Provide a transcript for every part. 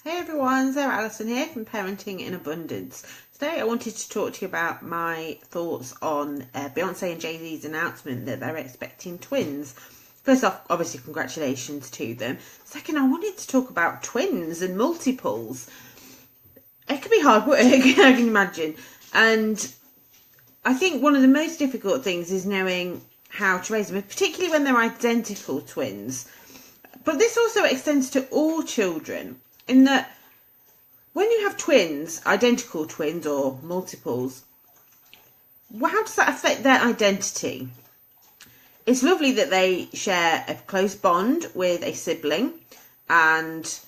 Hey everyone, Sarah Allison here from Parenting in Abundance. Today I wanted to talk to you about my thoughts on Beyonce and Jay Z's announcement that they're expecting twins. First off, obviously congratulations to them. Second, I wanted to talk about twins and multiples. It can be hard work, I can imagine. And I think one of the most difficult things is knowing how to raise them, particularly when they're identical twins. But this also extends to all children, in that when you have twins, identical twins or multiples, how does that affect their identity? It's lovely that they share a close bond with a sibling and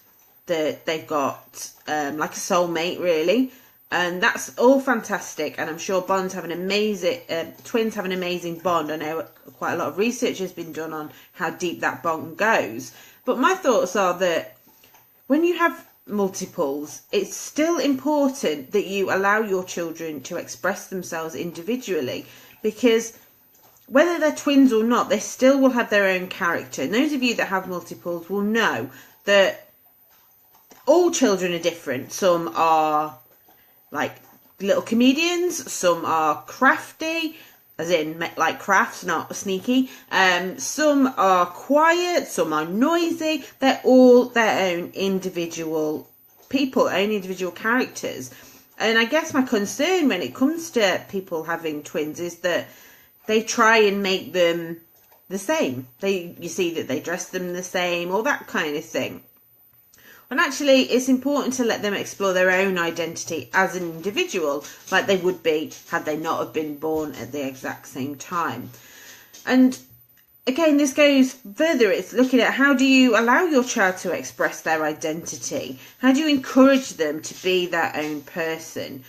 that they've got like a soulmate, really. And that's all fantastic. And I'm sure twins have an amazing bond. I know quite a lot of research has been done on how deep that bond goes. But my thoughts are that when you have multiples, it's still important that you allow your children to express themselves individually, because whether they're twins or not, they still will have their own character. And those of you that have multiples will know that all children are different. Some are like little comedians, some are crafty, as in like crafts, not sneaky. Some are quiet, some are noisy. They're all their own individual people, own individual characters. And I guess my concern when it comes to people having twins is that they try and make them the same. You see that they dress them the same, or that kind of thing. And actually, it's important to let them explore their own identity as an individual, like they would be had they not have been born at the exact same time. And again, this goes further. It's looking at, how do you allow your child to express their identity? How do you encourage them to be their own person?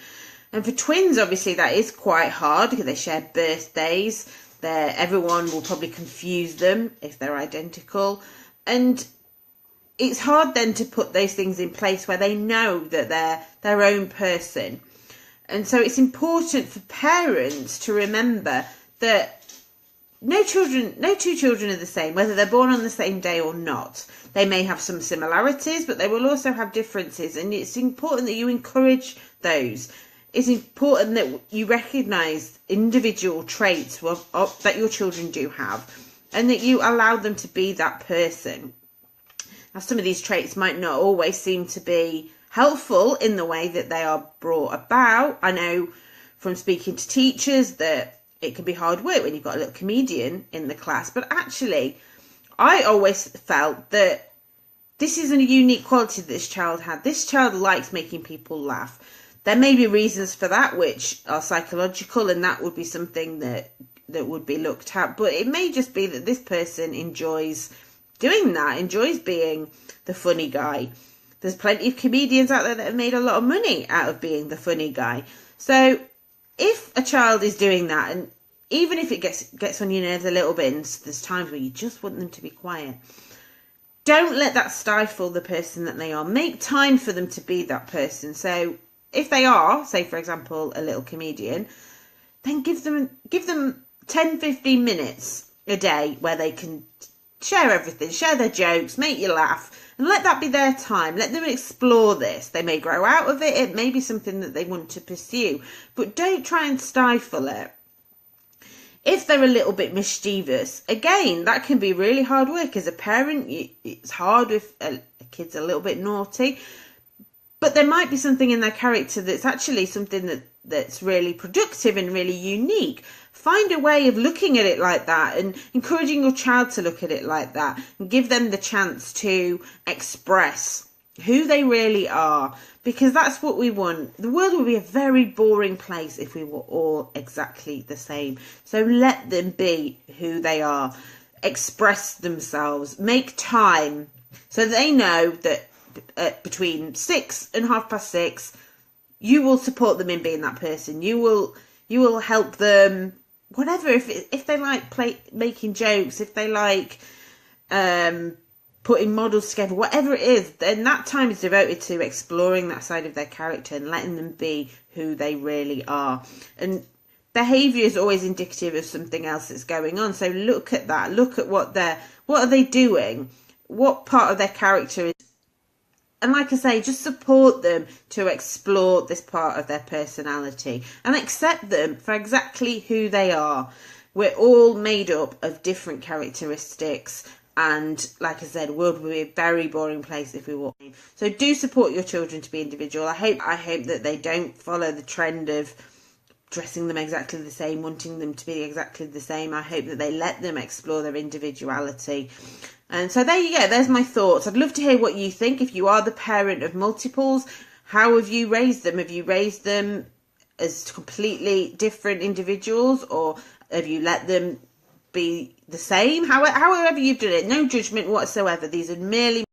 And for twins, obviously, that is quite hard because they share birthdays. Everyone will probably confuse them if they're identical. And it's hard then to put those things in place where they know that they're their own person. And so it's important for parents to remember that no two children are the same, whether they're born on the same day or not. They may have some similarities, but they will also have differences. And it's important that you encourage those. It's important that you recognise individual traits that your children do have, and that you allow them to be that person. Now, some of these traits might not always seem to be helpful in the way that they are brought about. I know from speaking to teachers that it can be hard work when you've got a little comedian in the class. But actually, I always felt that this is a unique quality that this child had. This child likes making people laugh. There may be reasons for that which are psychological, and that would be something that would be looked at. But it may just be that this person enjoys doing that, enjoys being the funny guy. There's plenty of comedians out there that have made a lot of money out of being the funny guy. So if a child is doing that, and even if it gets on your nerves a little bit, and there's times where you just want them to be quiet, don't let that stifle the person that they are. Make time for them to be that person. So if they are, say for example, a little comedian, then give them 10-15 minutes a day where they can share everything, share their jokes, make you laugh, and let that be their time. Let them explore this. They may grow out of it. It may be something that they want to pursue, but don't try and stifle it. If they're a little bit mischievous, again, that can be really hard work. As a parent, it's hard if a kid's a little bit naughty, but there might be something in their character that's actually something that's really productive and really unique. Find a way of looking at it like that and encouraging your child to look at it like that, and give them the chance to express who they really are, because that's what we want. The world would be a very boring place if we were all exactly the same. So let them be who they are, express themselves, make time so they know that between 6 and 6:30, you will support them in being that person. You will help them, whatever. If they like making jokes, if they like putting models together, whatever it is, then that time is devoted to exploring that side of their character and letting them be who they really are. And behaviour is always indicative of something else that's going on. So look at that. Look at what are they doing? What part of their character And like I say, just support them to explore this part of their personality and accept them for exactly who they are. We're all made up of different characteristics, and like I said, the world would be a very boring place if we walked in. So do support your children to be individual. I hope that they don't follow the trend of dressing them exactly the same, wanting them to be exactly the same. I hope that they let them explore their individuality. And so there you go, there's my thoughts. I'd love to hear what you think. If you are the parent of multiples, how have you raised them? Have you raised them as completely different individuals, or have you let them be the same? However you've done it, no judgment whatsoever. These are merely